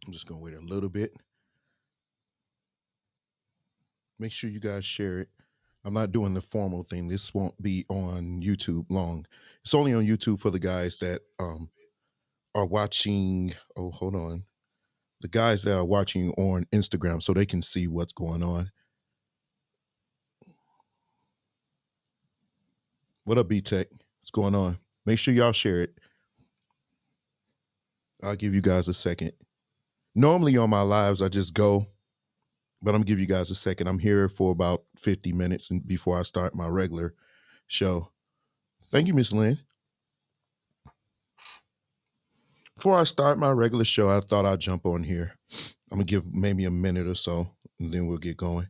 I'm just gonna wait a little bit. Make sure you guys share it. I'm not doing the formal thing. This won't be on YouTube long. It's only on YouTube for the guys that are watching. Oh, hold on. The guys that are watching on Instagram so they can see what's going on. What up, B Tech? What's going on? Make sure y'all share it. I'll give you guys a second. Normally on my lives, I just go, but I'm gonna give you guys a second. I'm here for about 50 minutes and before I start my regular show. Thank you, Miss Lynn. Before I start my regular show, I thought I'd jump on here. I'm gonna give maybe a minute or so, and then we'll get going.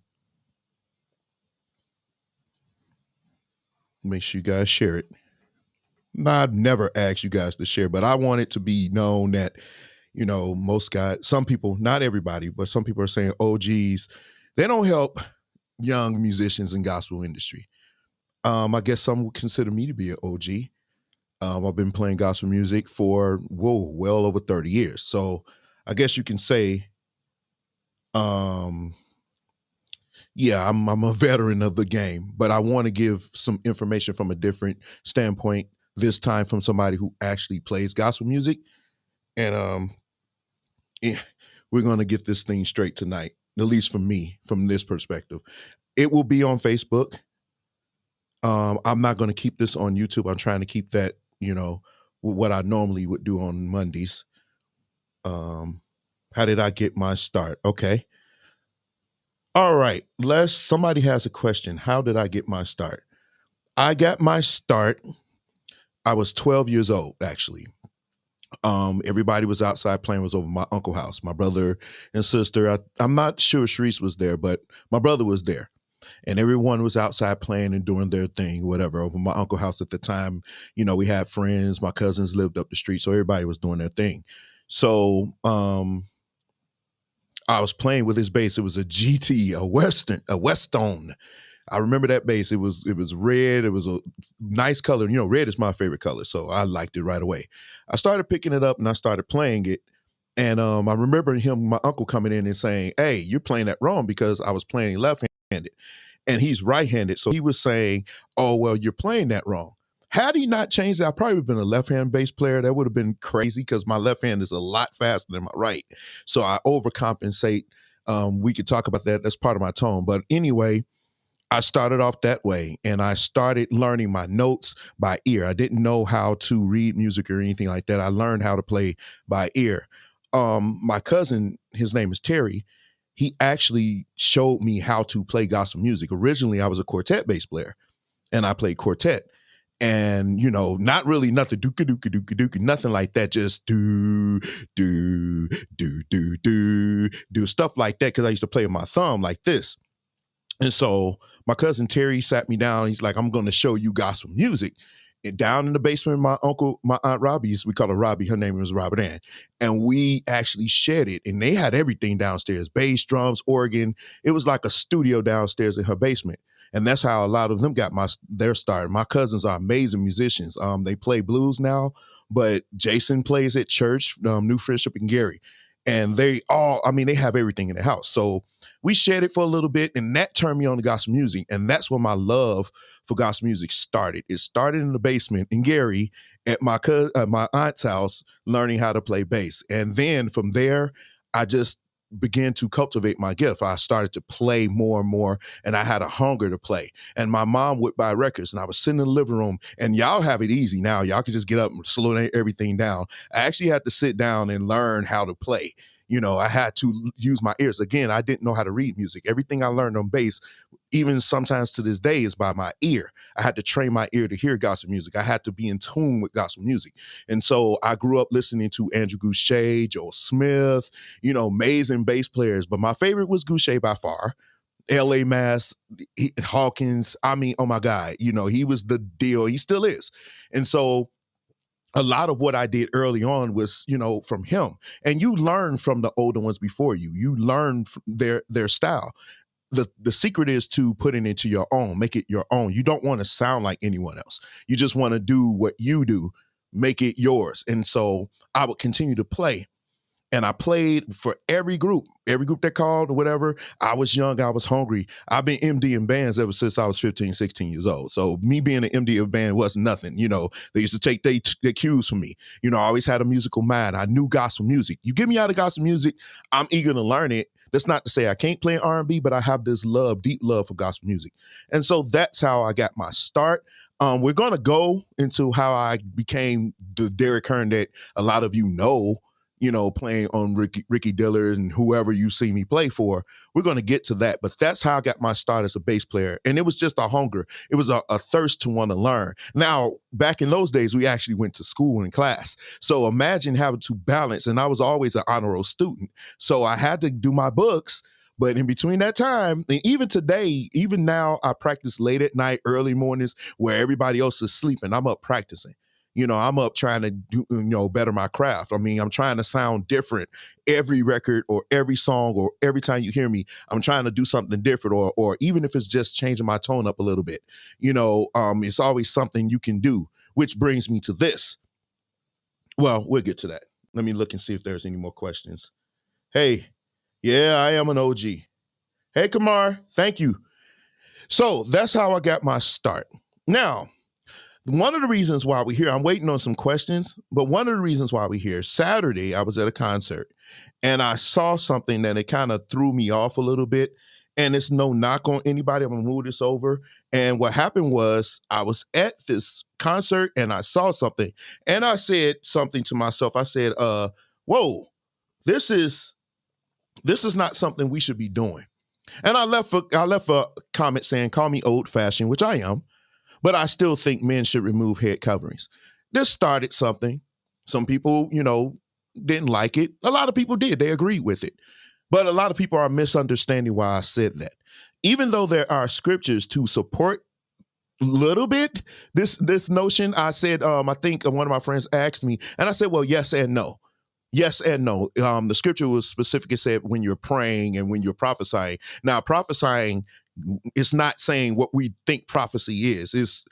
Make sure you guys share it. Now, I've never asked you guys to share, but I want it to be known that, most guys, some people, not everybody, but some people are saying OGs, they don't help young musicians in gospel industry. I guess some would consider me to be an OG. I've been playing gospel music for well over 30 years. So I guess you can say, um, yeah, I'm a veteran of the game, but I want to give some information from a different standpoint. This time from somebody who actually plays gospel music, and yeah, we're gonna get this thing straight tonight. At least for me, from this perspective, it will be on Facebook. I'm not going to keep this on YouTube. I'm trying to keep that, what I normally would do on Mondays. How did I get my start? Okay. All right. Somebody has a question. How did I get my start? I got my start. I was 12 years old, actually. Everybody was outside playing, was over my uncle's house. My brother and sister, I'm not sure Sharice was there, but my brother was there. And everyone was outside playing and doing their thing, whatever, over my uncle's house at the time. We had friends, my cousins lived up the street, so everybody was doing their thing. So I was playing with his bass. It was a GT, a Westone. I remember that bass. It was red. It was a nice color. Red is my favorite color, so I liked it right away. I started picking it up and I started playing it. And I remember my uncle coming in and saying, "Hey, you're playing that wrong," because I was playing left-handed and he's right-handed. So he was saying, "Oh, well, you're playing that wrong." Had he not changed that, I'd probably been a left-hand bass player. That would have been crazy because my left hand is a lot faster than my right. So I overcompensate. We could talk about that. That's part of my tone. But anyway, I started off that way and I started learning my notes by ear. I didn't know how to read music or anything like that. I learned how to play by ear. My cousin, his name is Terry, he actually showed me how to play gospel music. Originally, I was a quartet bass player and I played quartet. And not really nothing dooka dooka dooka dooka, nothing like that. Just do stuff like that because I used to play with my thumb like this. And so my cousin Terry sat me down. He's like, "I'm going to show you gospel music." And down in the basement, my aunt Robbie's, we call her Robbie. Her name was Robert Ann. And we actually shared it. And they had everything downstairs, bass, drums, organ. It was like a studio downstairs in her basement. And that's how a lot of them got their start. My cousins are amazing musicians. They play blues now, but Jason plays at church, New Friendship and Gary. And they have everything in the house. So we shared it for a little bit, and that turned me on to gospel music. And that's when my love for gospel music started. It started in the basement in Gary at my aunt's house, learning how to play bass. And then from there, I just began to cultivate my gift. I started to play more and more, and I had a hunger to play. And my mom would buy records, and I was sitting in the living room, and y'all have it easy now. Y'all can just get up and slow everything down. I actually had to sit down and learn how to play. I had to use my ears. Again, I didn't know how to read music. Everything I learned on bass, even sometimes to this day, is by my ear. I had to train my ear to hear gospel music. I had to be in tune with gospel music. And so I grew up listening to Andrew Goucher, Joel Smith, amazing bass players. But my favorite was Goucher by far. L.A. Mass, Hawkins. Oh my God, he was the deal. He still is. And so a lot of what I did early on was, from him. And you learn from the older ones before you. You learn their style. The secret is to put it into your own, make it your own. You don't want to sound like anyone else. You just want to do what you do, make it yours. And so I would continue to play. And I played for every group that called or whatever. I was young, I was hungry. I've been MD in bands ever since I was 15, 16 years old. So me being an MD of a band wasn't nothing. They used to take their cues from me. I always had a musical mind. I knew gospel music. You get me out of gospel music, I'm eager to learn it. That's not to say I can't play R&B, but I have this deep love for gospel music. And so that's how I got my start. We're going to go into how I became the Derek Hearn that a lot of you know, playing on Ricky Dillard and whoever you see me play for. We're going to get to that. But that's how I got my start as a bass player. And it was just a hunger. It was a thirst to want to learn. Now, back in those days, we actually went to school and class. So imagine having to balance. And I was always an honor roll student. So I had to do my books. But in between that time, and even today, even now, I practice late at night, early mornings, where everybody else is sleeping. I'm up practicing. I'm up trying to do, better my craft. I mean, I'm trying to sound different every record or every song or every time you hear me. I'm trying to do something different, or even if it's just changing my tone up a little bit. It's always something you can do, which brings me to this. Well, we'll get to that. Let me look and see if there's any more questions. Hey, yeah, I am an OG. Hey, Kamar, thank you. So that's how I got my start. Now, one of the reasons why we're here, I'm waiting on some questions, but one of the reasons why we're here, Saturday, I was at a concert and I saw something that it kind of threw me off a little bit. And it's no knock on anybody. I'm going to move this over. And what happened was I was at this concert and I saw something and I said something to myself. I said, whoa, this is not something we should be doing. And I left a comment saying, call me old fashioned, which I am. But I still think men should remove head coverings. This started something. Some people, didn't like it. A lot of people did. They agreed with it. But a lot of people are misunderstanding why I said that. Even though there are scriptures to support a little bit this notion, I said, I think one of my friends asked me, and I said, well, yes and no. Yes and no. The scripture was specific. It said when you're praying and when you're prophesying. Now, prophesying is not saying what we think prophecy is. It's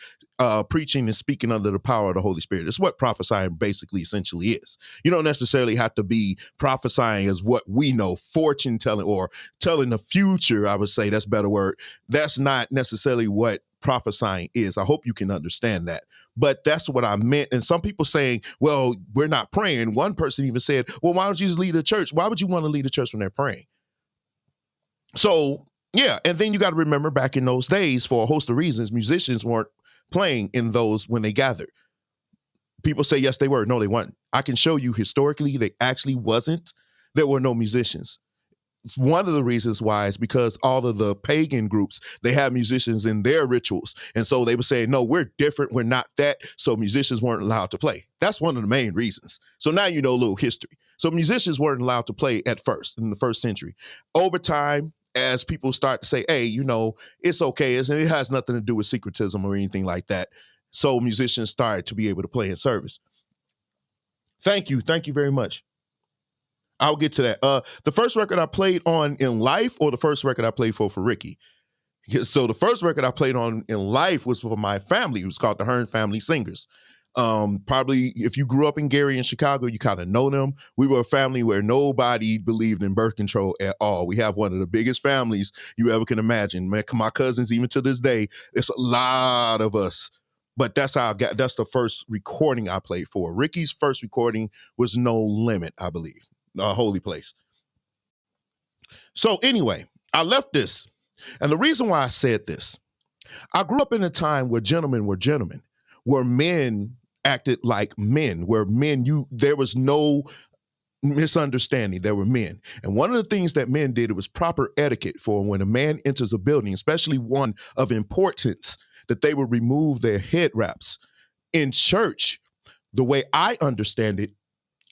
preaching and speaking under the power of the Holy Spirit. It's what prophesying basically essentially is. You don't necessarily have to be prophesying as what we know, fortune telling or telling the future, I would say that's a better word. That's not necessarily what prophesying is. I hope you can understand that. But that's what I meant. And some people saying, well, we're not praying. One person even said, well, why don't you just lead a church? Why would you want to lead a church when they're praying? So, yeah. And then you got to remember back in those days, for a host of reasons, musicians weren't playing in those when they gathered. People say, yes, they were. No, they weren't. I can show you historically, they actually wasn't. There were no musicians. One of the reasons why is because all of the pagan groups, they have musicians in their rituals. And so they would say, no, we're different. We're not that. So musicians weren't allowed to play. That's one of the main reasons. So now you know a little history. So musicians weren't allowed to play at first in the first century. Over time, as people start to say, hey, it's okay. It has nothing to do with syncretism or anything like that. So musicians started to be able to play in service. Thank you. Thank you very much. I'll get to that. The first record I played on in life, or the first record I played for Ricky? So the first record I played on in life was for my family. It was called the Hearn Family Singers. Probably if you grew up in Gary and Chicago, you kind of know them. We were a family where nobody believed in birth control at all. We have one of the biggest families you ever can imagine. My cousins, even to this day, it's a lot of us. But that's the first recording I played for. Ricky's first recording was No Limit, I believe. Holy Place. So anyway, I left this. And the reason why I said this, I grew up in a time where gentlemen were gentlemen, where men acted like men, where there was no misunderstanding. There were men. And one of the things that men did, it was proper etiquette for when a man enters a building, especially one of importance, that they would remove their head wraps. In church, the way I understand it,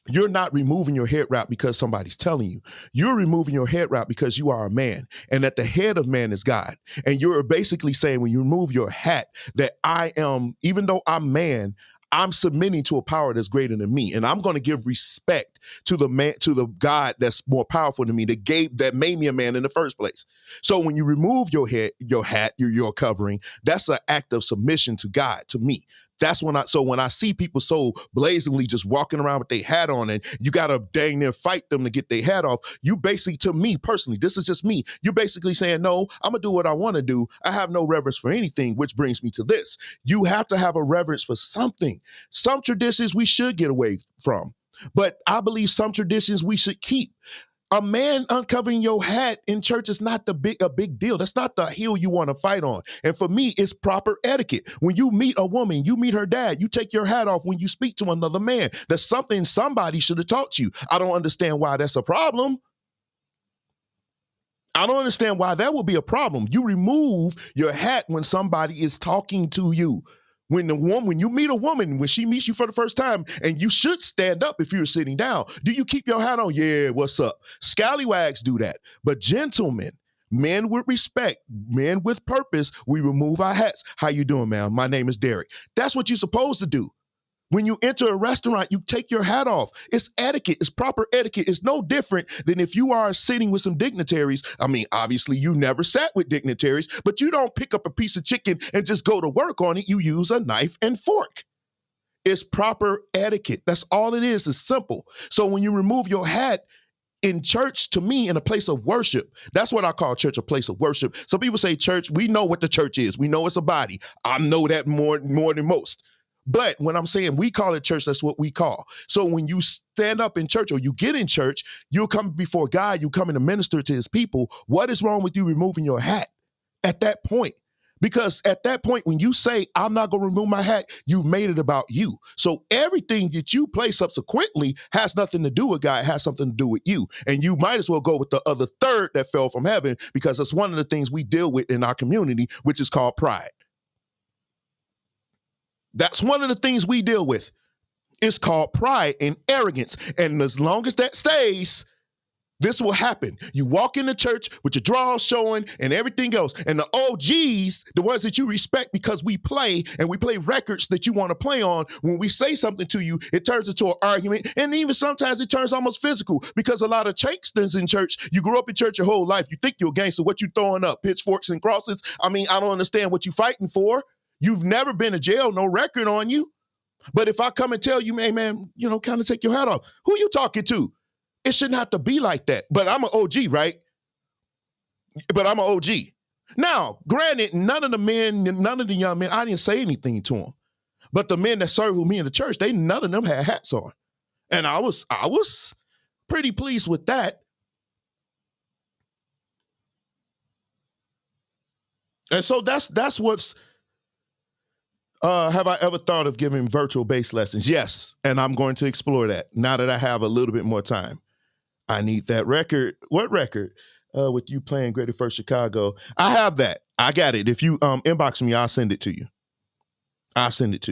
you're not removing your head wrap because somebody's telling you. You're removing your head wrap because you are a man, and that the head of man is God. And you're basically saying when you remove your hat that I am, even though I'm man, I'm submitting to a power that's greater than me. And I'm going to give respect to the man, to the God that's more powerful than me, that made me a man in the first place. So when you remove your head, your hat, your covering, that's an act of submission to God, to me. That's when I see people so blazingly just walking around with their hat on and you got to dang near fight them to get their hat off, you basically, to me personally, this is just me, you're basically saying, no, I'm going to do what I want to do. I have no reverence for anything, which brings me to this. You have to have a reverence for something. Some traditions we should get away from, but I believe some traditions we should keep. A man uncovering your hat in church is not a big deal. That's not the hill you want to fight on. And for me, it's proper etiquette. When you meet a woman, you meet her dad, you take your hat off when you speak to another man. That's something somebody should have taught you. I don't understand why that's a problem. I don't understand why that would be a problem. You remove your hat when somebody is talking to you. When you meet a woman, when she meets you for the first time, and you should stand up if you're sitting down. Do you keep your hat on? Yeah, what's up? Scallywags do that. But gentlemen, men with respect, men with purpose, we remove our hats. How you doing, ma'am? My name is Derek. That's what you're supposed to do. When you enter a restaurant, you take your hat off. It's etiquette. It's proper etiquette. It's no different than if you are sitting with some dignitaries. I mean, obviously, you never sat with dignitaries, but you don't pick up a piece of chicken and just go to work on it. You use a knife and fork. It's proper etiquette. That's all it is. It's simple. So when you remove your hat in church, to me, in a place of worship, that's what I call church, a place of worship. Some people say church. We know what the church is. We know it's a body. I know that more than most. But when I'm saying we call it church, that's what we call. So when you stand up in church or you get in church, you'll come before God, you come in to minister to his people. What is wrong with you removing your hat at that point? Because at that point, when you say, I'm not going to remove my hat, you've made it about you. So everything that you play subsequently has nothing to do with God. It has something to do with you. And you might as well go with the other third that fell from heaven, because it's one of the things we deal with in our community, which is called pride. That's one of the things we deal with. It's called pride and arrogance. And as long as that stays, this will happen. You walk into church with your drawers showing and everything else. And the OGs, the ones that you respect because we play records that you want to play on, when we say something to you, it turns into an argument. And even sometimes it turns almost physical, because a lot of Chankstons in church, you grew up in church your whole life. You think you're a gangster. What you throwing up? Pitchforks and crosses? I mean, I don't understand what you fighting for. You've never been to jail, no record on you. But if I come and tell you, hey, man, kind of take your hat off, who you talking to? It shouldn't have to be like that. But I'm an OG, right? But I'm an OG. Now, granted, none of the young men, I didn't say anything to them. But the men that served with me in the church, none of them had hats on. And I was pretty pleased with that. And so that's what's, have I ever thought of giving virtual bass lessons? Yes, and I'm going to explore that now that I have a little bit more time. I need that record. What record? With you playing Greater First Chicago. I have that. I got it. If you inbox me, I'll send it to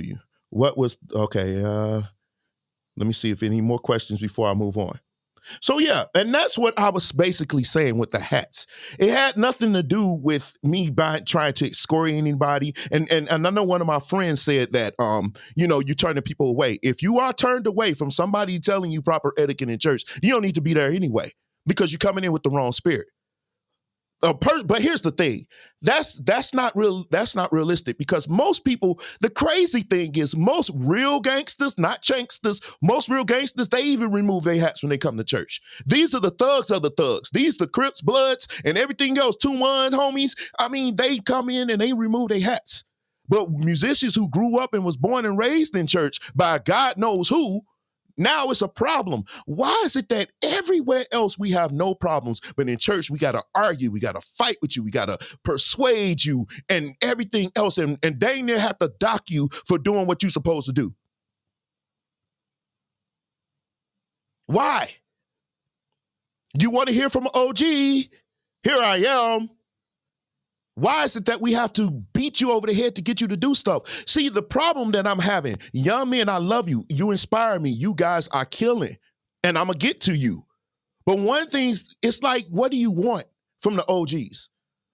you. What was, okay, let me see if any more questions before I move on. So yeah, and that's what I was basically saying with the hats. It had nothing to do with me trying to excoriate anybody. And I know one of my friends said that, you're turning people away. If you are turned away from somebody telling you proper etiquette in church, you don't need to be there anyway, because you're coming in with the wrong spirit. But here's the thing. That's not realistic, because most people, the crazy thing is, most real gangsters, not chanksters, most real gangsters, they even remove their hats when they come to church. These are the thugs of the thugs. These the Crips, Bloods, and everything else, 2-1 homies. I mean, they come in and they remove their hats. But musicians who grew up and was born and raised in church by God knows who, now it's a problem. Why is it that everywhere else we have no problems, but in church we got to argue, we got to fight with you, we got to persuade you and everything else, and dang near have to dock you for doing what you're supposed to do? Why? You want to hear from an OG? Here I am. Why is it that we have to beat you over the head to get you to do stuff? See, the problem that I'm having, young men, I love you. You inspire me. You guys are killing, and I'm going to get to you. But one thing, it's like, what do you want from the OGs?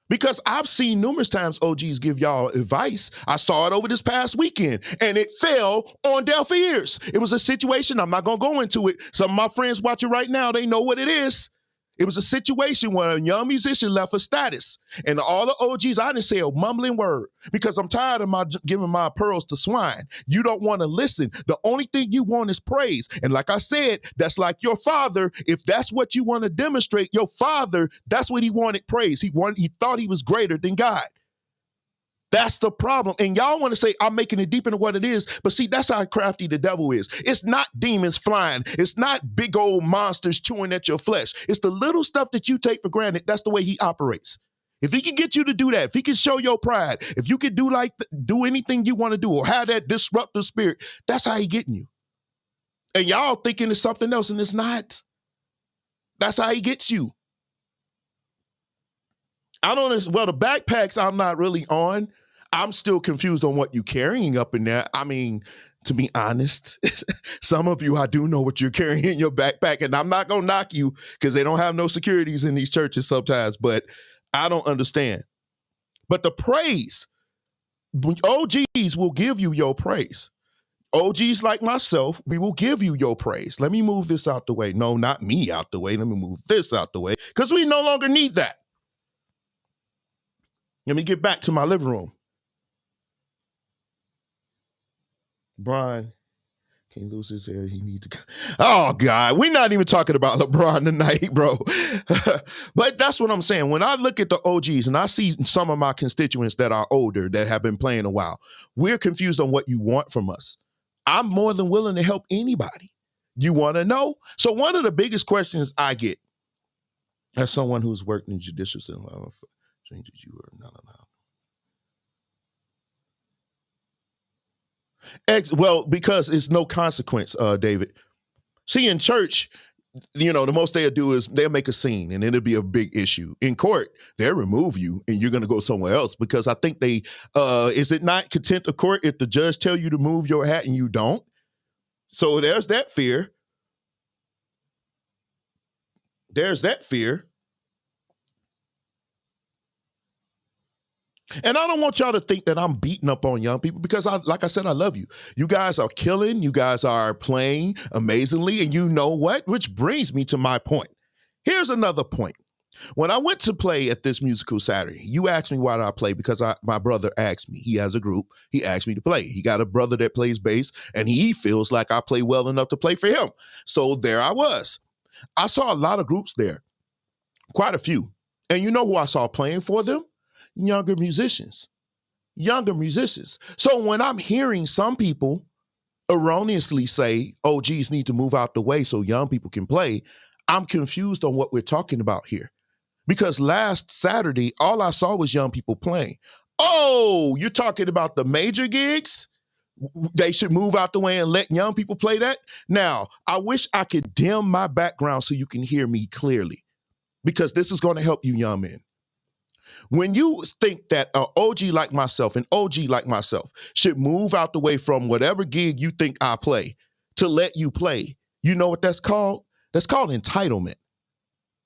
Because I've seen numerous times OGs give y'all advice. I saw it over this past weekend, and it fell on deaf ears. It was a situation, I'm not going to go into it. Some of my friends watching right now, they know what it is. It was a situation where a young musician left for status. And all the OGs, I didn't say a mumbling word because I'm tired of my giving my pearls to swine. You don't want to listen. The only thing you want is praise. And like I said, that's like your father. If that's what you want to demonstrate, your father, that's what he wanted, praise. He thought he was greater than God. That's the problem. And y'all want to say, I'm making it deeper than what it is. But see, that's how crafty the devil is. It's not demons flying. It's not big old monsters chewing at your flesh. It's the little stuff that you take for granted. That's the way he operates. If he can get you to do that, if he can show your pride, if you can do anything you want to do or have that disruptive spirit, that's how he getting you. And y'all thinking it's something else, and it's not. That's how he gets you. Well, the backpacks I'm not really on. I'm still confused on what you're carrying up in there. I mean, to be honest, some of you, I do know what you're carrying in your backpack, and I'm not going to knock you because they don't have no securities in these churches sometimes, but I don't understand. But the praise, OGs will give you your praise. OGs like myself, we will give you your praise. Let me move this out the way. No, not me out the way. Let me move this out the way because we no longer need that. Let me get back to my living room. Brian can't lose his hair. He needs to. Oh, God. We're not even talking about LeBron tonight, bro. But that's what I'm saying. When I look at the OGs and I see some of my constituents that are older that have been playing a while, we're confused on what you want from us. I'm more than willing to help anybody. You want to know? So one of the biggest questions I get as someone who's worked in judicial system, changes you are no. Well, because it's no consequence, David. See, in church, the most they'll do is they'll make a scene and it'll be a big issue. In court, they'll remove you and you're going to go somewhere else because I think is it not contempt of court if the judge tell you to move your hat and you don't? So there's that fear. And I don't want y'all to think that I'm beating up on young people because, like I said, I love you. You guys are killing. You guys are playing amazingly. And you know what? Which brings me to my point. Here's another point. When I went to play at this musical Saturday, you asked me why did I play because my brother asked me. He has a group. He asked me to play. He got a brother that plays bass, and he feels like I play well enough to play for him. So there I was. I saw a lot of groups there, quite a few. And you know who I saw playing for them? Younger musicians. So when I'm hearing some people erroneously say, OGs need to move out the way so young people can play, I'm confused on what we're talking about here. Because last Saturday, all I saw was young people playing. Oh, you're talking about the major gigs? They should move out the way and let young people play that? Now, I wish I could dim my background so you can hear me clearly, because this is going to help you young men. When you think that an OG like myself should move out the way from whatever gig you think I play to let you play, you know what that's called? That's called entitlement.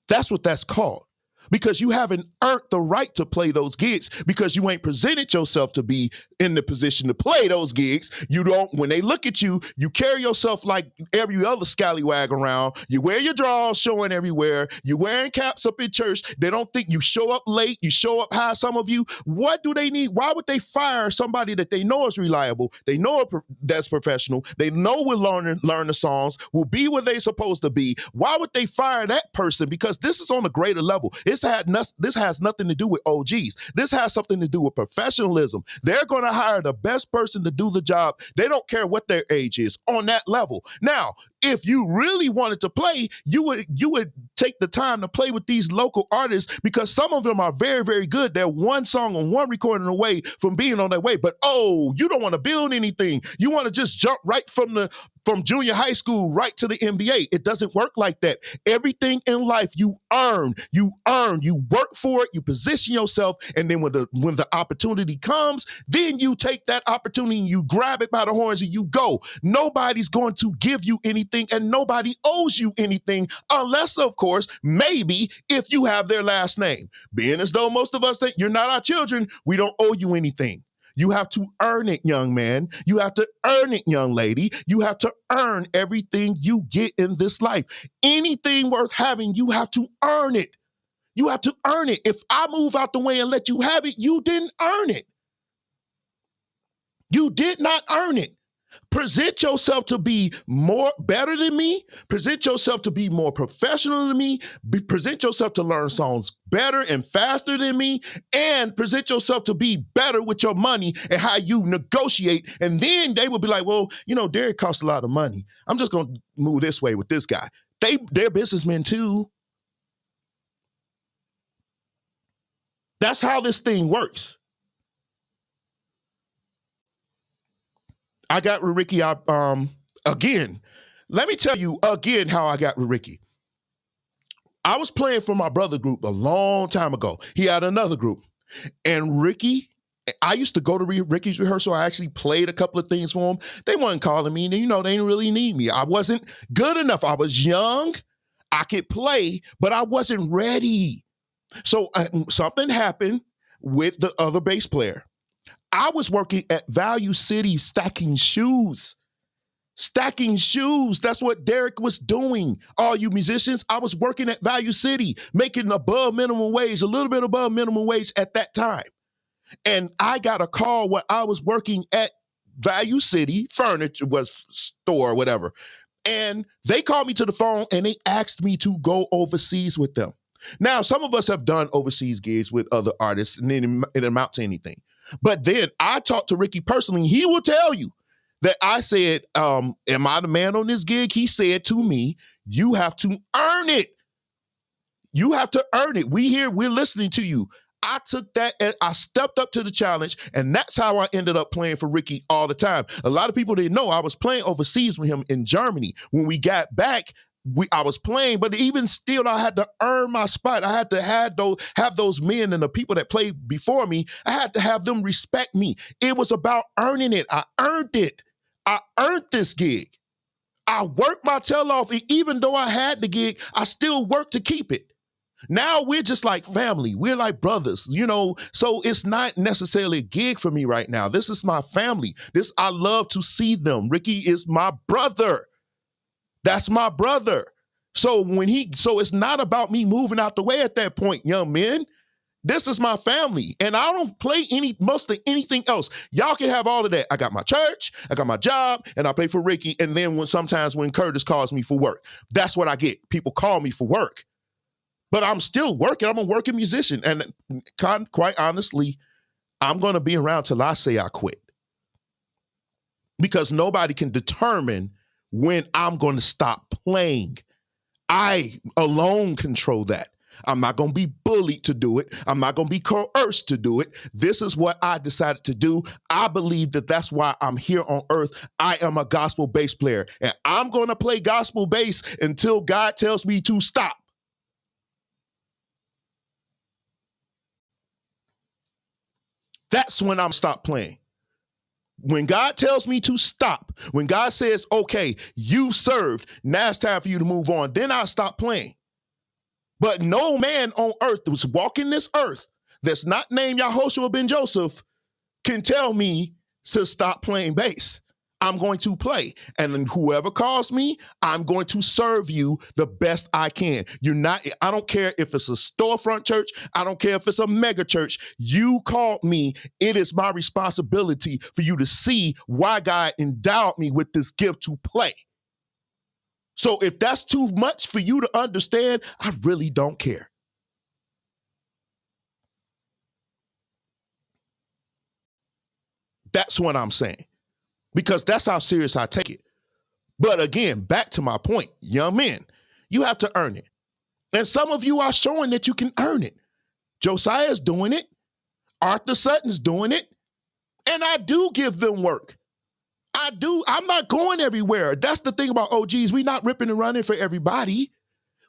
That's what that's called. Because you haven't earned the right to play those gigs because you ain't presented yourself to be in the position to play those gigs. You don't, when they look at you, you carry yourself like every other scallywag around. You wear your drawers showing everywhere. You're wearing caps up in church. They don't think you show up late. You show up high, some of you. What do they need? Why would they fire somebody that they know is reliable? They know that's professional. They know will learn the songs, will be where they're supposed to be. Why would they fire that person? Because this is on a greater level. This has nothing to do with OGs. This has something to do with professionalism. They're going to hire the best person to do the job. They don't care what their age is on that level. Now, if you really wanted to play, you would take the time to play with these local artists because some of them are very, very good. They're one song and one recording away from being on their way. But, you don't want to build anything. You want to just jump right from junior high school right to the NBA. It doesn't work like that. Everything in life you earn, you work for it, you position yourself, and then when the opportunity comes, then you take that opportunity and you grab it by the horns and you go. Nobody's going to give you anything and nobody owes you anything unless, of course, maybe if you have their last name. Being as though most of us think you're not our children, we don't owe you anything. You have to earn it, young man. You have to earn it, young lady. You have to earn everything you get in this life. Anything worth having, you have to earn it. You have to earn it. If I move out the way and let you have it, you didn't earn it. You did not earn it. Present yourself to be better than me. Present yourself to be more professional than me. Present yourself to learn songs better and faster than me. And present yourself to be better with your money and how you negotiate. And then they will be like, well, Derek costs a lot of money. I'm just going to move this way with this guy. They're businessmen too. That's how this thing works. I got with Ricky again. Let me tell you again how I got with Ricky. I was playing for my brother group a long time ago. He had another group. And Ricky, I used to go to Ricky's rehearsal. I actually played a couple of things for him. They weren't calling me. They didn't really need me. I wasn't good enough. I was young. I could play, but I wasn't ready. So something happened with the other bass player. I was working at Value City stacking shoes. Stacking shoes. That's what Derek was doing. All you musicians, I was working at Value City, making above minimum wage, a little bit above minimum wage at that time. And I got a call where I was working at Value City, furniture was store or whatever. And they called me to the phone and they asked me to go overseas with them. Now, some of us have done overseas gigs with other artists and it didn't amount to anything. But then I talked to Ricky personally. He will tell you that I said, am I the man on this gig? He said to me, you have to earn it. You have to earn it. We're listening to you. I took that and I stepped up to the challenge, and that's how I ended up playing for Ricky all the time. A lot of people didn't know I was playing overseas with him in Germany. When we got back, I was playing, but even still, I had to earn my spot. I had to have those men and the people that played before me. I had to have them respect me. It was about earning it. I earned it. I earned this gig. I worked my tail off. Even though I had the gig, I still worked to keep it. Now we're just like family. We're like brothers, so it's not necessarily a gig for me right now. This is my family. I love to see them. Ricky is my brother. That's my brother. So it's not about me moving out the way at that point, young men. This is my family. And I don't play most of anything else. Y'all can have all of that. I got my church, I got my job, and I play for Ricky. And then sometimes when Curtis calls me for work, that's what I get. People call me for work. But I'm still working. I'm a working musician. And quite honestly, I'm going to be around till I say I quit. Because nobody can determine when I'm going to stop playing. I alone control that. I'm not going to be bullied to do it. I'm not going to be coerced to do it. This is what I decided to do. I believe that that's why I'm here on earth. I am a gospel bass player, and I'm going to play gospel bass until God tells me to stop. That's when I'm stop playing. When God tells me to stop, when God says, okay, you served, now it's time for you to move on, then I stop playing. But no man on earth that was walking this earth that's not named Yahoshua ben Joseph can tell me to stop playing bass. I'm going to play. And then whoever calls me, I'm going to serve you the best I can. I don't care if it's a storefront church. I don't care if it's a mega church. You called me. It is my responsibility for you to see why God endowed me with this gift to play. So if that's too much for you to understand, I really don't care. That's what I'm saying. Because that's how serious I take it. But again, back to my point, young men, you have to earn it. And some of you are showing that you can earn it. Josiah's doing it. Arthur Sutton's doing it. And I do give them work. I do. I'm not going everywhere. That's the thing about OGs. We're not ripping and running for everybody.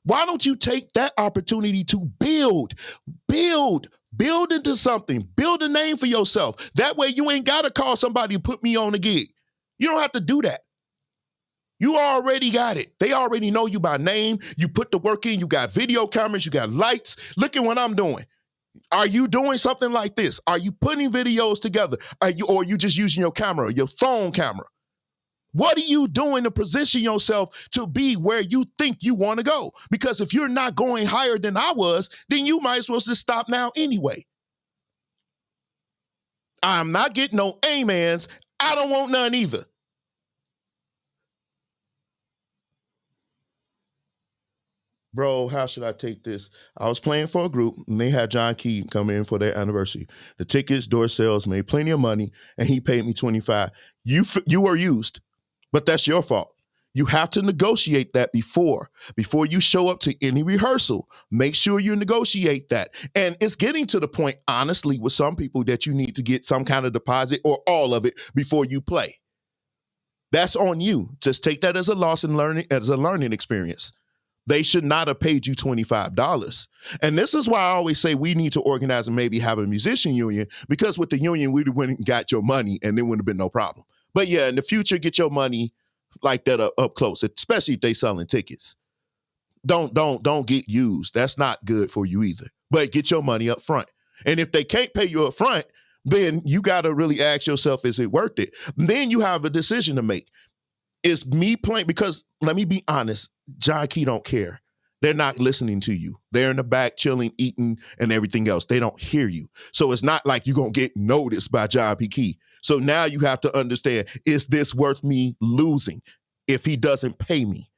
Why don't you take that opportunity to build into something, build a name for yourself. That way you ain't got to call somebody to put me on a gig. You don't have to do that. You already got it. They already know you by name. You put the work in. You got video cameras. You got lights. Look at what I'm doing. Are you doing something like this? Are you putting videos together? Or are you just using your camera, your phone camera? What are you doing to position yourself to be where you think you want to go? Because if you're not going higher than I was, then you might as well just stop now anyway. I'm not getting no amens. I don't want none either. Bro, how should I take this? I was playing for a group and they had John Key come in for their anniversary. The tickets, door sales, made plenty of money, and he paid me 25. You were used, but that's your fault. You have to negotiate that before you show up to any rehearsal. Make sure you negotiate that. And it's getting to the point, honestly, with some people that you need to get some kind of deposit or all of it before you play. That's on you. Just take that as a loss and as a learning experience. They should not have paid you $25. And this is why I always say we need to organize and maybe have a musician union, because with the union, we went and got your money and there wouldn't have been no problem. But yeah, in the future, get your money like that up close, especially if they selling tickets. Don't get used. That's not good for you either. But get your money up front. And if they can't pay you up front, then you got to really ask yourself, is it worth it? Then you have a decision to make. Is me playing? Because let me be honest, John Key don't care. They're not listening to you. They're in the back chilling, eating, and everything else. They don't hear you. So it's not like you're going to get noticed by John P. Key. So now you have to understand, is this worth me losing if he doesn't pay me?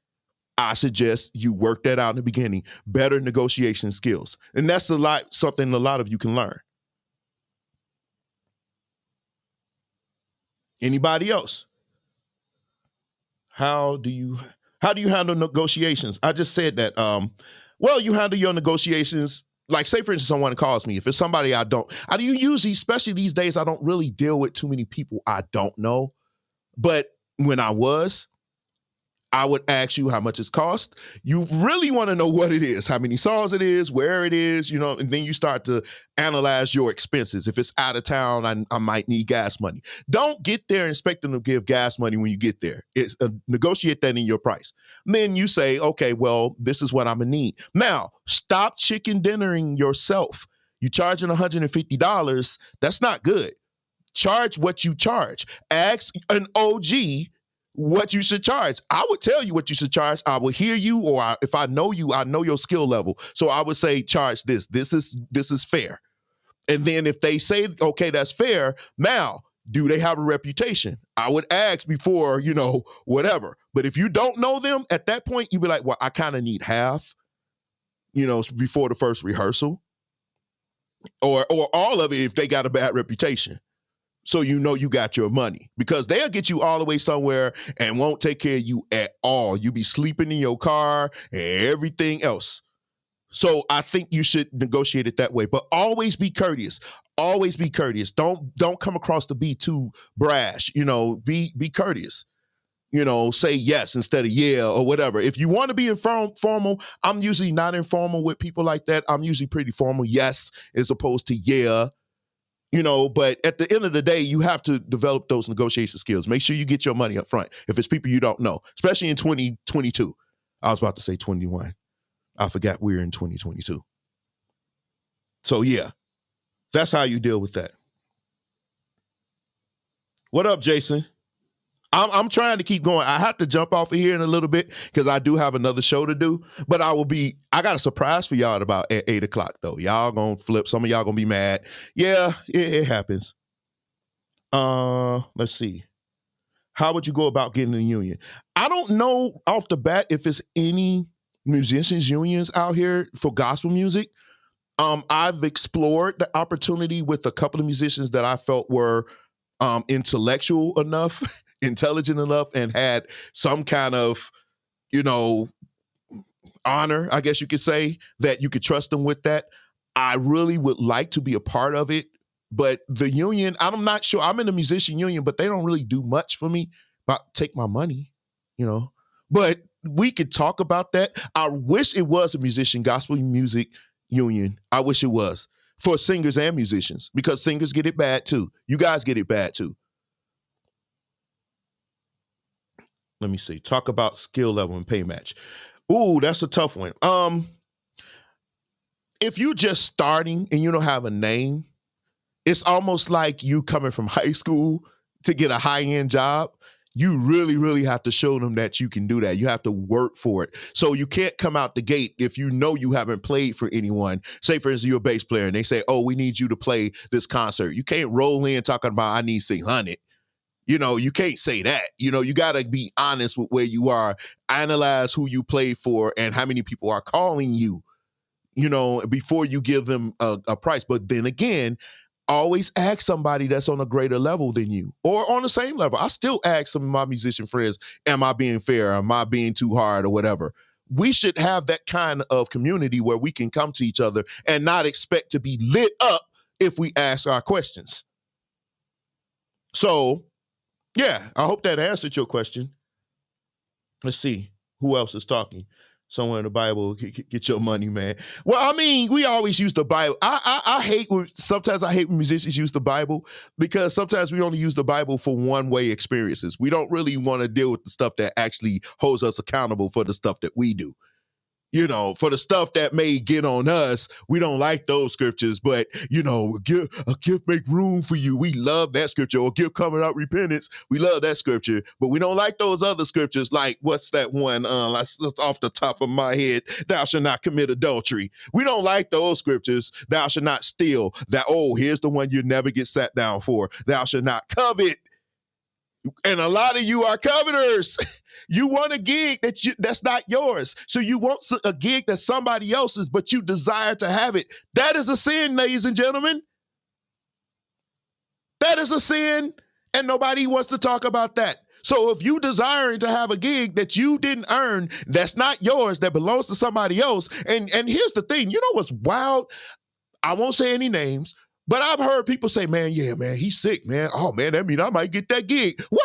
I suggest you work that out in the beginning. Better negotiation skills. And that's something a lot of you can learn. Anybody else? How do you handle negotiations? I just said that. Well, you handle your negotiations, like say for instance, someone calls me. If it's somebody I do usually, especially these days, I don't really deal with too many people I don't know. But when I would ask you how much it's cost. You really want to know what it is, how many songs it is, where it is, and then you start to analyze your expenses. If it's out of town, I might need gas money. Don't get there and expect them to give gas money when you get there. It's negotiate that in your price. And then you say, okay, well, this is what I'm going to need. Now, stop chicken dinnering yourself. You charging $150. That's not good. Charge what you charge. Ask an OG what you should charge. I would tell you what you should charge. I will hear you, or if I know you, I know your skill level. So I would say charge this. This is fair. And then if they say, okay, that's fair, now, do they have a reputation? I would ask before, whatever. But if you don't know them, at that point, you'd be like, well, I kind of need half, before the first rehearsal. Or all of it if they got a bad reputation. So you got your money, because they'll get you all the way somewhere and won't take care of you at all. You be sleeping in your car and everything else. So I think you should negotiate it that way, but always be courteous. Always be courteous. Don't come across to be too brash. Be courteous. Say yes instead of yeah or whatever. If you want to be formal, I'm usually not informal with people like that. I'm usually pretty formal, yes, as opposed to yeah. But at the end of the day, you have to develop those negotiation skills. Make sure you get your money up front if it's people you don't know, especially in 2022. I was about to say 21. I forgot we're in 2022. So yeah, that's how you deal with that. What up, Jason? I'm trying to keep going. I have to jump off of here in a little bit because I do have another show to do. But I got a surprise for y'all at 8 o'clock, though. Y'all gonna flip. Some of y'all gonna be mad. Yeah, it happens. Let's see. How would you go about getting a union? I don't know off the bat if it's any musicians unions out here for gospel music. I've explored the opportunity with a couple of musicians that I felt were intellectual enough, intelligent enough, and had some kind of, honor, I guess you could say, that you could trust them with that. I really would like to be a part of it, but the union, I'm not sure. I'm in the musician union, but they don't really do much for me. But take my money, But we could talk about that. I wish it was a musician gospel music union. I wish it was. For singers and musicians, because singers get it bad too. You guys get it bad too. Let me see. Talk about skill level and pay match. Ooh, that's a tough one. if you just starting and you don't have a name, it's almost like you coming from high school to get a high-end job. You really, really have to show them that you can do that. You have to work for it. So you can't come out the gate if you know you haven't played for anyone. Say, for instance, you're a bass player and they say, oh, we need you to play this concert. You can't roll in talking about, I need 600. You can't say that. You got to be honest with where you are, analyze who you play for and how many people are calling you, before you give them a price. But then again, always ask somebody that's on a greater level than you or on the same level. I still ask some of my musician friends, am I being fair? Am I being too hard or whatever? We should have that kind of community where we can come to each other and not expect to be lit up if we ask our questions. So, yeah, I hope that answered your question. Let's see who else is talking. Somewhere in the Bible, get your money, man. Well, I mean, we always use the Bible. Sometimes I hate when musicians use the Bible because sometimes we only use the Bible for one-way experiences. We don't really want to deal with the stuff that actually holds us accountable for the stuff that we do. For the stuff that may get on us, we don't like those scriptures, but, a gift make room for you. We love that scripture. Or gift coming out repentance. We love that scripture, but we don't like those other scriptures. Like, what's that one? Off the top of my head, thou shalt not commit adultery. We don't like those scriptures. Thou shalt not steal. Here's the one you never get sat down for. Thou shalt not covet. And a lot of you are coveters. You want a gig that's not yours. So you want a gig that's somebody else's, but you desire to have it. That is a sin, ladies and gentlemen. That is a sin, and nobody wants to talk about that. So if you desiring to have a gig that you didn't earn, that's not yours, that belongs to somebody else, and here's the thing, you know what's wild? I won't say any names, but I've heard people say, man, he's sick, man. Oh, man, that means I might get that gig. What?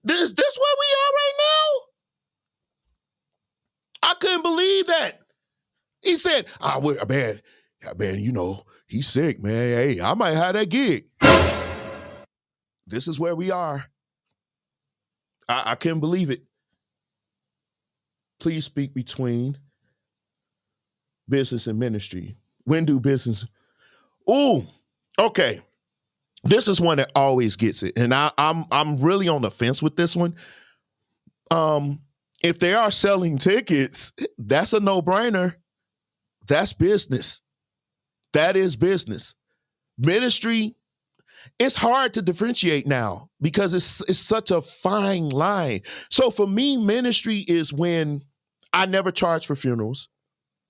Is this where we are right now? I couldn't believe that. He said, man, he's sick, man. Hey, I might have that gig. This is where we are. I couldn't believe it. Please speak between business and ministry. When do business... Ooh, okay. This is one that always gets it, and I'm really on the fence with this one. If they are selling tickets, that's a no-brainer. That's business. That is business. Ministry, it's hard to differentiate now because it's such a fine line. So for me, ministry is when I never charge for funerals.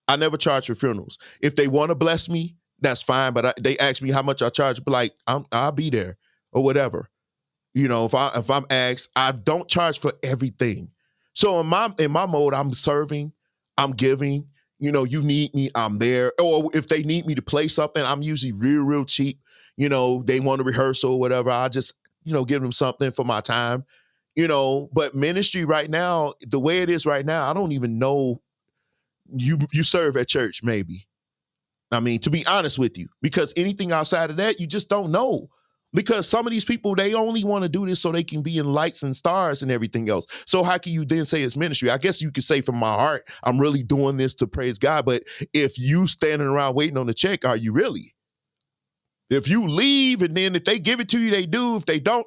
I never charge for funerals. If they want to bless me, that's fine, but they ask me how much I charge, but like I'll be there or whatever. If I'm asked, I don't charge for everything. So in my mode, I'm serving, I'm giving. You need me, I'm there. Or if they need me to play something, I'm usually real cheap. They want to rehearsal or whatever. I just give them something for my time. But ministry right now, the way it is right now, I don't even know. You serve at church, maybe. I mean, to be honest with you, because anything outside of that, you just don't know. Because some of these people, they only want to do this so they can be in lights and stars and everything else. So how can you then say it's ministry? I guess you could say from my heart, I'm really doing this to praise God. But if you standing around waiting on the check, are you really? If you leave and then if they give it to you, they do. If they don't,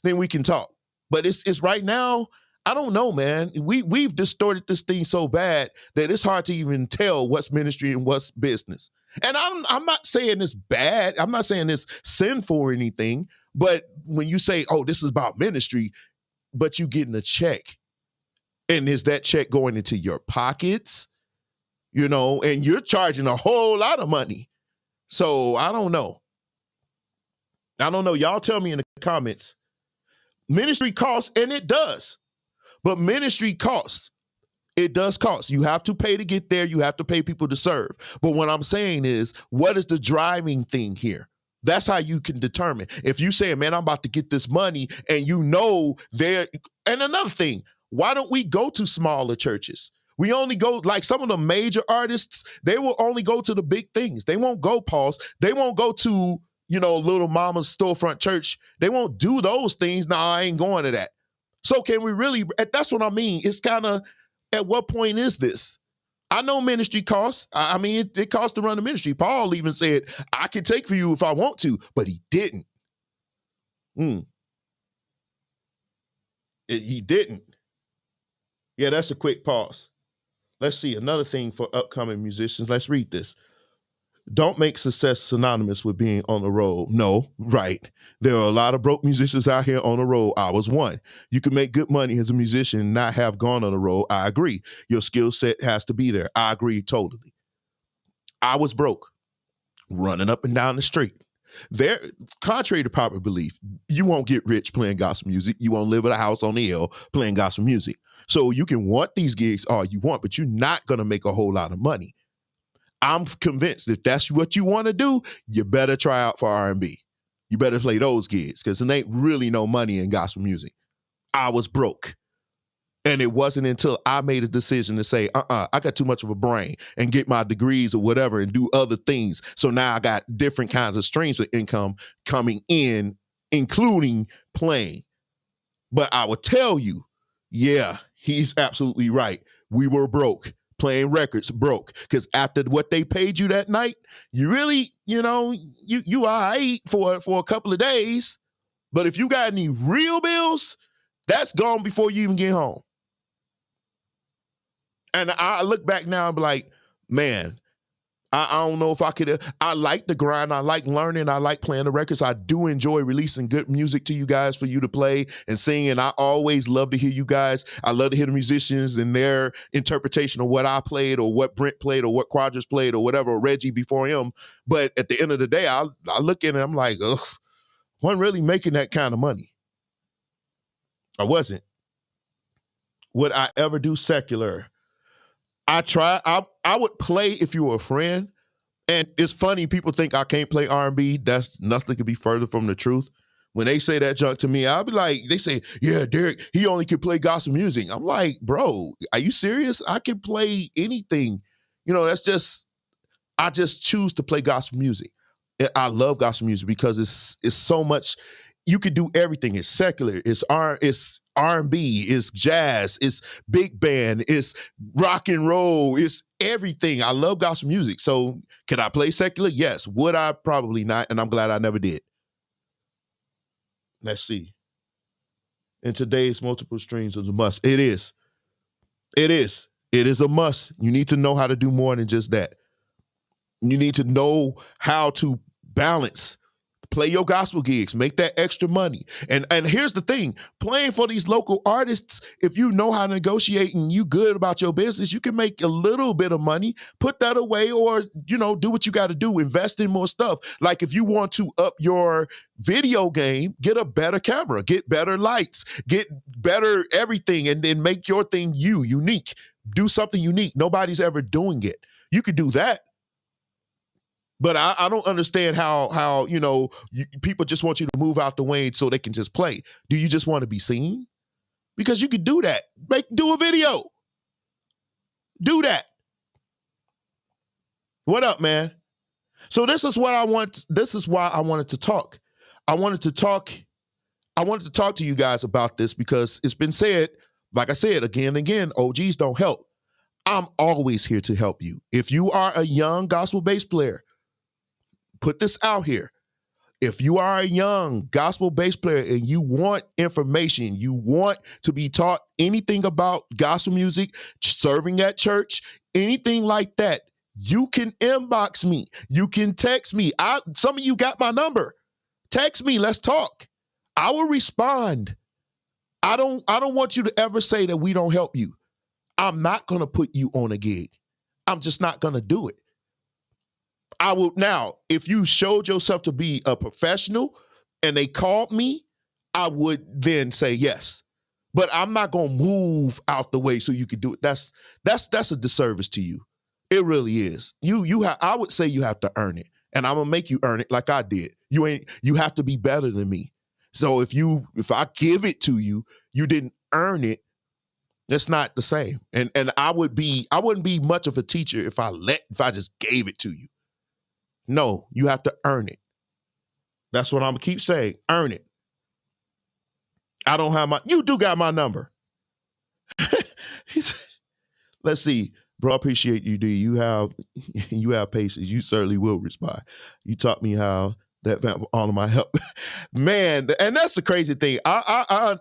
then we can talk. But it's right now, I don't know, man. We've distorted this thing so bad that it's hard to even tell what's ministry and what's business. And I'm not saying it's bad. I'm not saying it's sinful or anything. But when you say, oh, this is about ministry, but you getting a check, and is that check going into your pockets? And you're charging a whole lot of money. So I don't know. Y'all tell me in the comments. Ministry costs, and it does. But ministry costs. It does cost. You have to pay to get there. You have to pay people to serve. But what I'm saying is, what is the driving thing here? That's how you can determine. If you say, man, I'm about to get this money, and there. And another thing, why don't we go to smaller churches? We only go, like some of the major artists, they will only go to the big things. They won't go, Pauls. They won't go to, little mama's storefront church. They won't do those things. No, I ain't going to that. So can we really, that's what I mean. It's kind of, at what point is this? I know ministry costs. I mean, it costs to run the ministry. Paul even said, I can take for you if I want to, but he didn't. Mm, he didn't. Yeah, that's a quick pause. Let's see another thing for upcoming musicians. Let's read this. Don't make success synonymous with being on the road. No, right. There are a lot of broke musicians out here on the road. I was one. You can make good money as a musician and not have gone on the road. I agree. Your skill set has to be there. I agree totally. I was broke, running up and down the street. There, contrary to popular belief, you won't get rich playing gospel music. You won't live in a house on the hill playing gospel music. So you can want these gigs all you want, but you're not going to make a whole lot of money. I'm convinced if that's what you want to do, you better try out for R&B. You better play those gigs because there ain't really no money in gospel music. I was broke. And it wasn't until I made a decision to say, I got too much of a brain and get my degrees or whatever and do other things. So now I got different kinds of streams of income coming in, including playing. But I would tell you, yeah, he's absolutely right. We were broke. Playing records broke. Because after what they paid you that night, you really, you all right for a couple of days. But if you got any real bills, that's gone before you even get home. And I look back now and be like, man, I don't know if I could. I like the grind. I like learning. I like playing the records. I do enjoy releasing good music to you guys for you to play and sing. And I always love to hear you guys. I love to hear the musicians and their interpretation of what I played or what Brent played or what Quadras played or whatever, or Reggie before him. But at the end of the day, I look at it and I'm like, ugh, I wasn't really making that kind of money. I wasn't. Would I ever do secular? I try. I would play if you were a friend. And it's funny, people think I can't play R&B. That's nothing could be further from the truth. When they say that junk to me, I'll be like, they say, yeah, Derek, he only can play gospel music. I'm like, bro, are you serious? I can play anything. That's just, I just choose to play gospel music. I love gospel music because it's so much. You could do everything. It's secular. It's R&B. It's jazz. It's big band. It's rock and roll. It's everything. I love gospel music. So can I play secular? Yes. Would I? Probably not. And I'm glad I never did. Let's see. In today's multiple streams is a must. It is. It is. It is a must. You need to know how to do more than just that. You need to know how to balance. Play your gospel gigs, make that extra money. And here's the thing, playing for these local artists, if you know how to negotiate and you good about your business, you can make a little bit of money, put that away, or, do what you got to do, invest in more stuff. Like if you want to up your video game, get a better camera, get better lights, get better everything, and then make your thing unique. Do something unique. Nobody's ever doing it. You could do that. But I don't understand how people just want you to move out the way so they can just play. Do you just want to be seen? Because you could do that. Do a video. Do that. What up, man? So this is what I want. This is why I wanted to talk. I wanted to talk to you guys about this because it's been said, like I said, again and again, OGs don't help. I'm always here to help you. If you are a young gospel bass player, put this out here. If you are a young gospel bass player and you want information, you want to be taught anything about gospel music, serving at church, anything like that, you can inbox me. You can text me. Some of you got my number. Text me. Let's talk. I will respond. I don't want you to ever say that we don't help you. I'm not going to put you on a gig. I'm just not going to do it. I will now, if you showed yourself to be a professional and they called me, I would then say yes. But I'm not gonna move out the way so you could do it. That's a disservice to you. It really is. I would say you have to earn it. And I'm gonna make you earn it like I did. You have to be better than me. So if I give it to you, you didn't earn it, that's not the same. And I wouldn't be much of a teacher if I just gave it to you. No, you have to earn it. That's what I'm gonna keep saying. Earn it. I don't have you do got my number. Let's see. Bro, I appreciate you, D. You have patience. You certainly will respond. You taught me how that all of my help. Man, and that's the crazy thing. I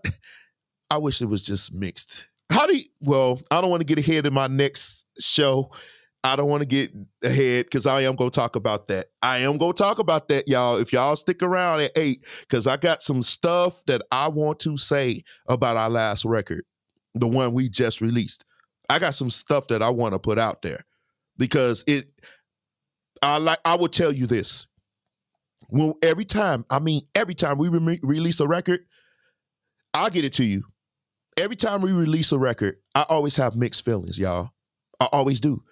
wish it was just mixed. Well, I don't want to get ahead in my next show. I don't want to get ahead because I am going to talk about that. I am going to talk about that, y'all. If y'all stick around at 8, because I got some stuff that I want to say about our last record, the one we just released. I got some stuff that I want to put out there because I will tell you this. Every time we release a record, I'll get it to you. Every time we release a record, I always have mixed feelings, y'all. I always do.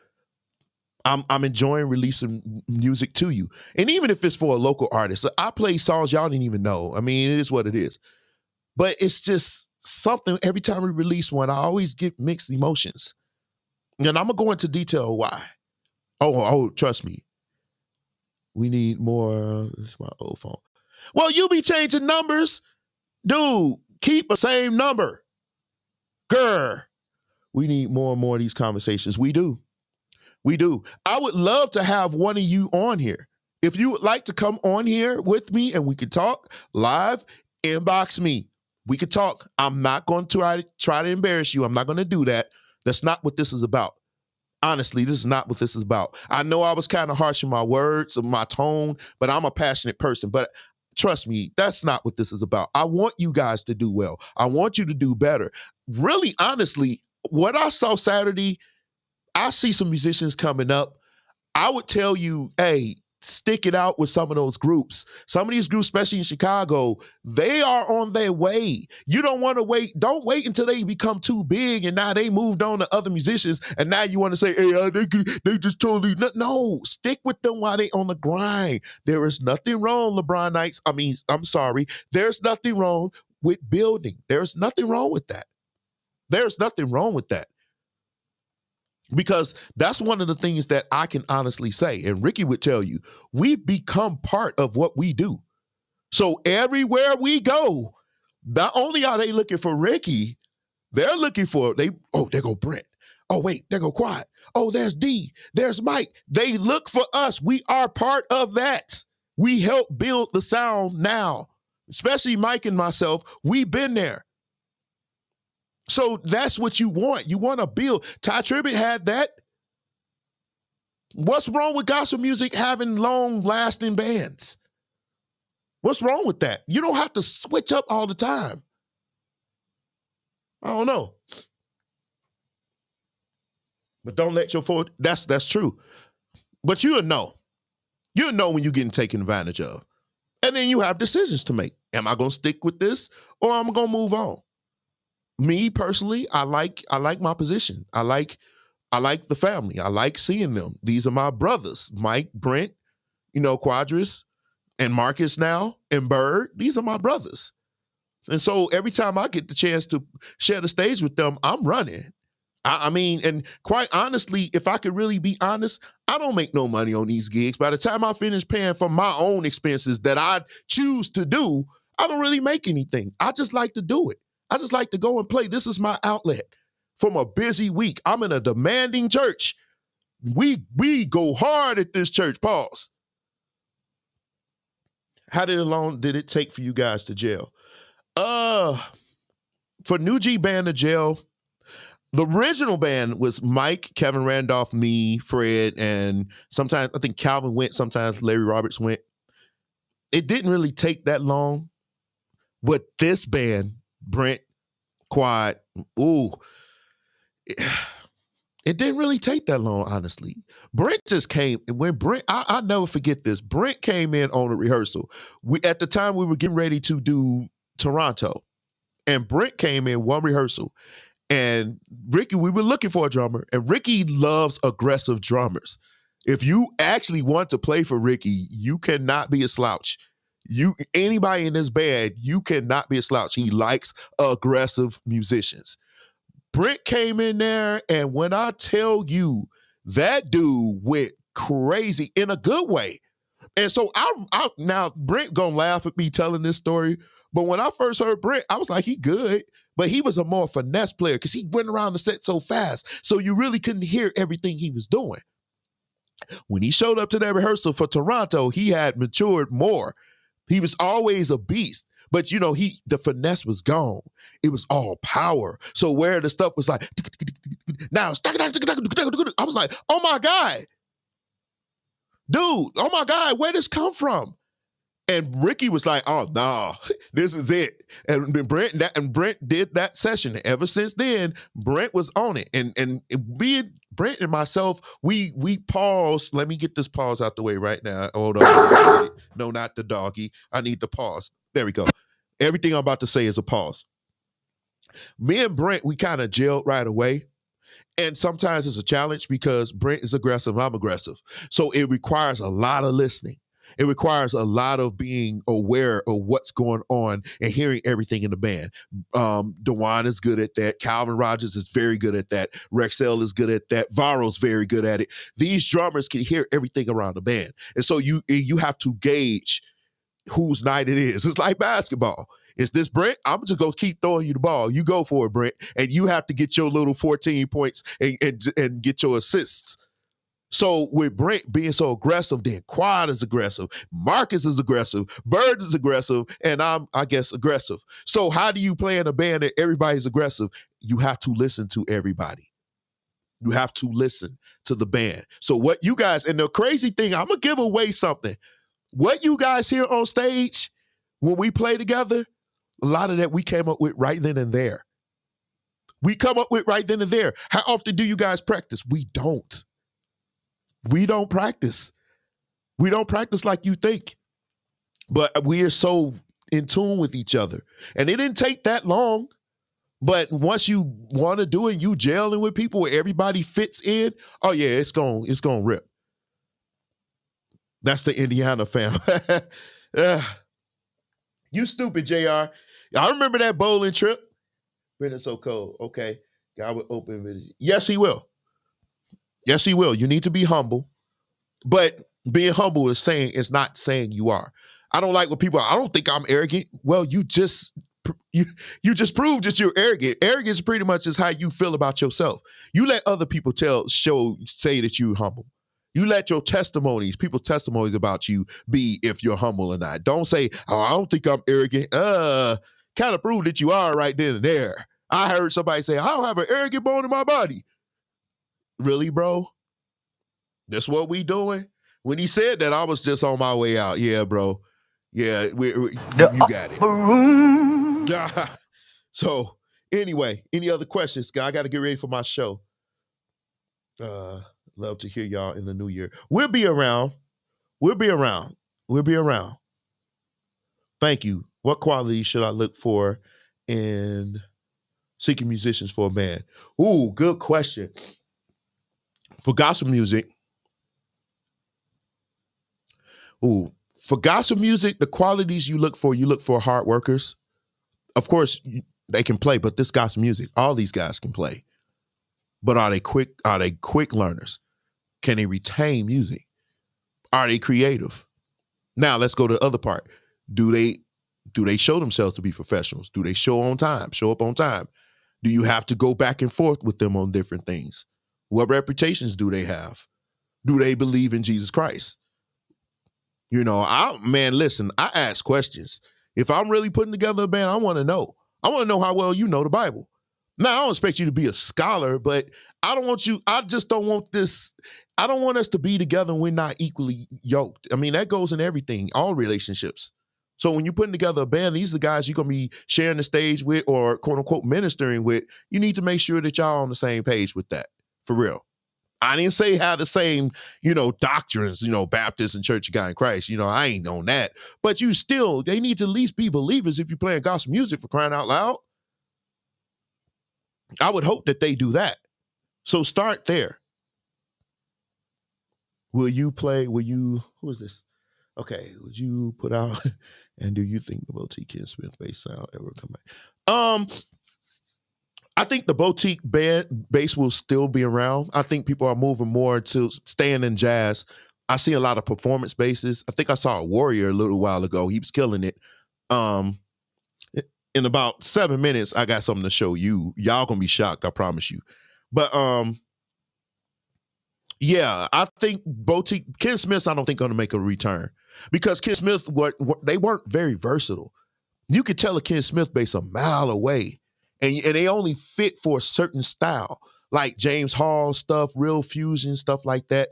I'm enjoying releasing music to you. And even if it's for a local artist, I play songs y'all didn't even know. I mean, it is what it is. But it's just something, every time we release one, I always get mixed emotions. And I'm going to go into detail why. Oh, trust me. We need more. This is my old phone. Well, you be changing numbers. Dude, keep the same number. Grr. We need more and more of these conversations. We do. I would love to have one of you on here. If you would like to come on here with me and we could talk live, inbox me. We could talk. I'm not going to try to embarrass you. I'm not going to do that. That's not what this is about. Honestly, this is not what this is about. I know I was kind of harsh in my words, my tone, but I'm a passionate person. But trust me, that's not what this is about. I want you guys to do well. I want you to do better. Really, honestly, what I saw Saturday, I see some musicians coming up. I would tell you, hey, stick it out with some of those groups. Some of these groups, especially in Chicago, they are on their way. You don't want to wait. Don't wait until they become too big and now they moved on to other musicians and now you want to say, hey, they just totally, no, stick with them while they on the grind. There is nothing wrong, LeBronites. I'm sorry. There's nothing wrong with building. There's nothing wrong with that. There's nothing wrong with that. Because that's one of the things that I can honestly say, and Ricky would tell you, we've become part of what we do. So everywhere we go, not only are they looking for Ricky, they're looking for, there go Brent. Oh, wait, there go Quad. Oh, there's D. There's Mike. They look for us. We are part of that. We help build the sound now, especially Mike and myself. We've been there. So that's what you want. You want to build. Ty Tribbett had that. What's wrong with gospel music having long-lasting bands? What's wrong with that? You don't have to switch up all the time. I don't know. But don't let your foot. That's true. But you'll know. You'll know when you're getting taken advantage of. And then you have decisions to make. Am I going to stick with this or am I going to move on? Me personally, I like my position. I like the family. I like seeing them. These are my brothers, Mike, Brent, Quadras, and Marcus now, and Bird. These are my brothers. And so every time I get the chance to share the stage with them, I'm running. I mean, and quite honestly, if I could really be honest, I don't make no money on these gigs. By the time I finish paying for my own expenses that I choose to do, I don't really make anything. I just like to do it. I just like to go and play. This is my outlet from a busy week. I'm in a demanding church. We go hard at this church. Pause. How long did it take for you guys to jail? For New G Band to jail, the original band was Mike, Kevin Randolph, me, Fred, and sometimes I think Calvin went, sometimes Larry Roberts went. It didn't really take that long. But this band, Brent, Quad, it didn't really take that long, honestly. Brent just came, when Brent, I'll never forget this. Brent came in on a rehearsal. At the time, we were getting ready to do Toronto, and Brent came in one rehearsal. And Ricky, we were looking for a drummer, and Ricky loves aggressive drummers. If you actually want to play for Ricky, you cannot be a slouch. Anybody in this band, you cannot be a slouch. He likes aggressive musicians. Brent came in there, and when I tell you, that dude went crazy in a good way. And so I now Brent gonna laugh at me telling this story, but when I first heard Brent, I was like, he good. but he was a more finesse player because he went around the set so fast. So you really couldn't hear everything he was doing. When he showed up to that rehearsal for Toronto, he had matured more. He was always a beast. But the finesse was gone. It was all power. So where the stuff was like, now I was like, oh my God. Dude, oh my God, where did this come from? And Ricky was like, oh no, this is it. And Brent did that session. Ever since then, Brent was on it. And being Brent and myself, we paused. Let me get this pause out the way right now. Hold on. No, not the doggy. I need the pause. There we go. Everything I'm about to say is a pause. Me and Brent, we kind of gelled right away. And sometimes it's a challenge because Brent is aggressive, I'm aggressive. So it requires a lot of listening. It requires a lot of being aware of what's going on and hearing everything in the band. Dewan is good at that. Calvin Rogers is very good at that. Rexel is good at that. Varro's very good at it. These drummers can hear everything around the band. And so you have to gauge whose night it is. It's like basketball. Is this Brent? I'm just going to keep throwing you the ball. You go for it, Brent. And you have to get your little 14 points and get your assists. So with Brent being so aggressive, then Quad is aggressive, Marcus is aggressive, Bird is aggressive, and I'm, I guess, aggressive. So how do you play in a band that everybody's aggressive? You have to listen to everybody. You have to listen to the band. So what you guys, and the crazy thing, I'm going to give away something. What you guys hear on stage when we play together, a lot of that we came up with right then and there. We come up with right then and there. How often do you guys practice? We don't. We don't practice. We don't practice like you think. But we are so in tune with each other. And it didn't take that long. But once you want to do it, you gelling with people where everybody fits in, oh yeah, it's gonna rip. That's the Indiana fam. You stupid, JR. I remember that bowling trip. It's so cold. Okay. God will open video. Yes, he will. Yes, he will. You need to be humble. But being humble is not saying you are. I don't like when people, I don't think I'm arrogant. Well, you just proved that you're arrogant. Arrogance pretty much is how you feel about yourself. You let other people say that you're humble. You let your people's testimonies about you be if you're humble or not. Don't say, oh, I don't think I'm arrogant. Kind of prove that you are right then and there. I heard somebody say, I don't have an arrogant bone in my body. Really, bro? That's what we doing? When he said that, I was just on my way out. Yeah, bro. Yeah, you got it. So, anyway, any other questions? I got to get ready for my show. Love to hear y'all in the new year. We'll be around. Thank you. What qualities should I look for in seeking musicians for a band? Ooh, good question. For gospel music, the qualities you look for hard workers. Of course, they can play, but this gospel music, all these guys can play. But are they quick learners? Can they retain music? Are they creative? Now let's go to the other part. Do they show themselves to be professionals? Do they show up on time? Do you have to go back and forth with them on different things? What reputations do they have? Do they believe in Jesus Christ? Listen, I ask questions. If I'm really putting together a band, I want to know. I want to know how well you know the Bible. Now, I don't expect you to be a scholar, but I don't want us to be together and we're not equally yoked. I mean, that goes in everything, all relationships. So when you're putting together a band, these are the guys you're going to be sharing the stage with or quote unquote ministering with. You need to make sure that y'all on the same page with that, for real. I didn't say have the same, doctrines, Baptist and Church of God in Christ. I ain't on that. But they need to at least be believers if you're playing gospel music, for crying out loud. I would hope that they do that. So start there. Who is this? Okay, would you put out, and do you think the boutique Ken Smith bass sound ever come back? I think the boutique bass will still be around. I think people are moving more to staying in jazz. I see a lot of performance basses. I think I saw a Warrior a little while ago. He was killing it. And in about 7 minutes, I got something to show you. Y'all gonna be shocked, I promise you. But yeah, I think boutique Ken Smith's I don't think gonna make a return because Ken Smith what they weren't very versatile. You could tell a Ken Smith bass a mile away, and they only fit for a certain style, like James Hall stuff, real fusion stuff like that.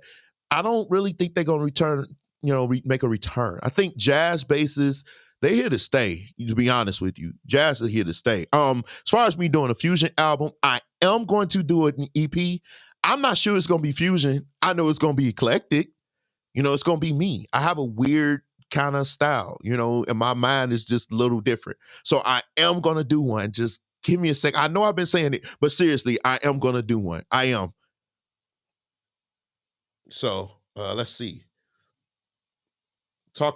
I don't really think they're gonna return, make a return. I think jazz basses they here to stay. To be honest with you, jazz is here to stay. As far as me doing a fusion album, I am going to do an EP. I'm not sure it's gonna be fusion. I know it's gonna be eclectic. It's gonna be me. I have a weird kind of style, and my mind is just a little different. So I am gonna do one. Just give me a sec. I know I've been saying it, but seriously, I am gonna do one. I am. So let's see. I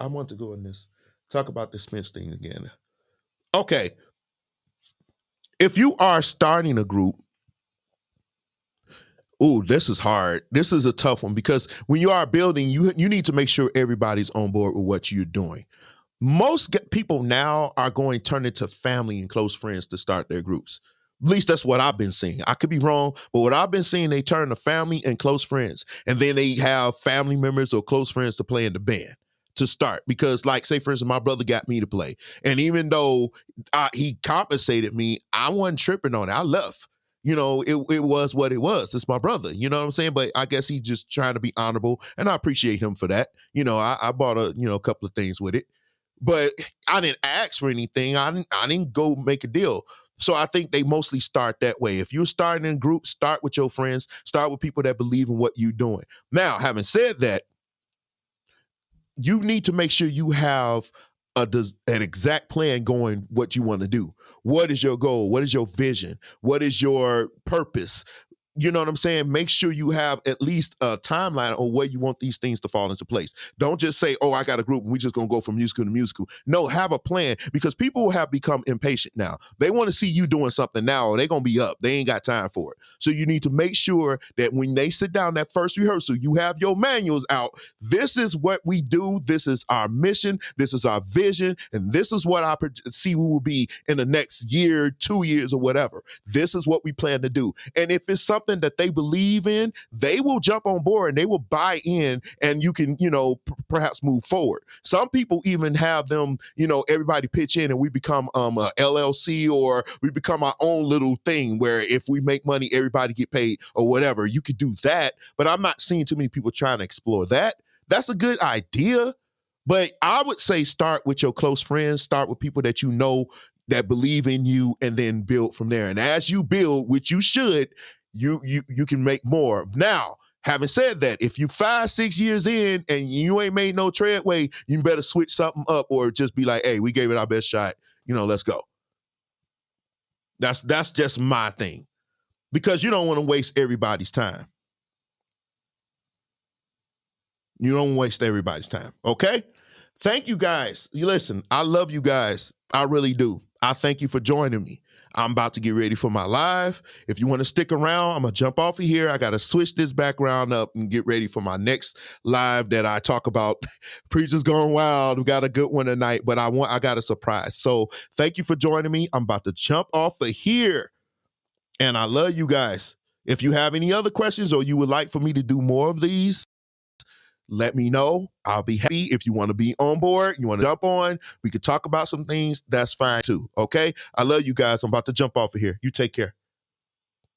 want to go in this. Talk about the Spence thing again. Okay. If you are starting a group, ooh, this is hard. This is a tough one because when you are building, you need to make sure everybody's on board with what you're doing. Most people now are going to turn into family and close friends to start their groups. At least that's what I've been seeing. I could be wrong, but what I've been seeing, they turn to family and close friends. And then they have family members or close friends to play in the band to start. Because like, say, for instance, my brother got me to play. And even though he compensated me, I wasn't tripping on it. I left. It was what it was. It's my brother. You know what I'm saying? But I guess he's just trying to be honorable. And I appreciate him for that. I bought a couple of things with it. But I didn't ask for anything. I didn't go make a deal. So I think they mostly start that way. If you're starting in groups, start with your friends. Start with people that believe in what you're doing. Now, having said that, you need to make sure you have an exact plan going what you want to do. What is your goal? What is your vision? What is your purpose? You know what I'm saying? Make sure you have at least a timeline on where you want these things to fall into place. Don't just say, oh, I got a group and we're just going to go from musical to musical. No, have a plan because people have become impatient now. They want to see you doing something now or they're going to be up. They ain't got time for it. So you need to make sure that when they sit down that first rehearsal, you have your manuals out. This is what we do. This is our mission. This is our vision. And this is what I see we will be in the next year, 2 years or whatever. This is what we plan to do. And if it's something that they believe in, they will jump on board and they will buy in and you can, perhaps move forward. Some people even have them, everybody pitch in and we become a LLC or we become our own little thing where if we make money, everybody get paid or whatever. You could do that, but I'm not seeing too many people trying to explore that. That's a good idea, but I would say start with your close friends, start with people that you know that believe in you and then build from there. And as you build, which you should, you can make more. Now, having said that, if you 5-6 years in and you ain't made no treadway, you better switch something up or just be like, hey, we gave it our best shot. Let's go. That's just my thing. Because you don't want to waste everybody's time. You don't waste everybody's time. Okay? Thank you guys. You listen, I love you guys. I really do. I thank you for joining me. I'm about to get ready for my live. If you want to stick around, I'm going to jump off of here. I got to switch this background up and get ready for my next live that I talk about Preachers Gone Wild. We got a good one tonight, but I got a surprise. So thank you for joining me. I'm about to jump off of here. And I love you guys. If you have any other questions or you would like for me to do more of these, let me know. I'll be happy. If you want to be on board, you want to jump on, we could talk about some things. That's fine too. Okay. I love you guys. I'm about to jump off of here. You take care.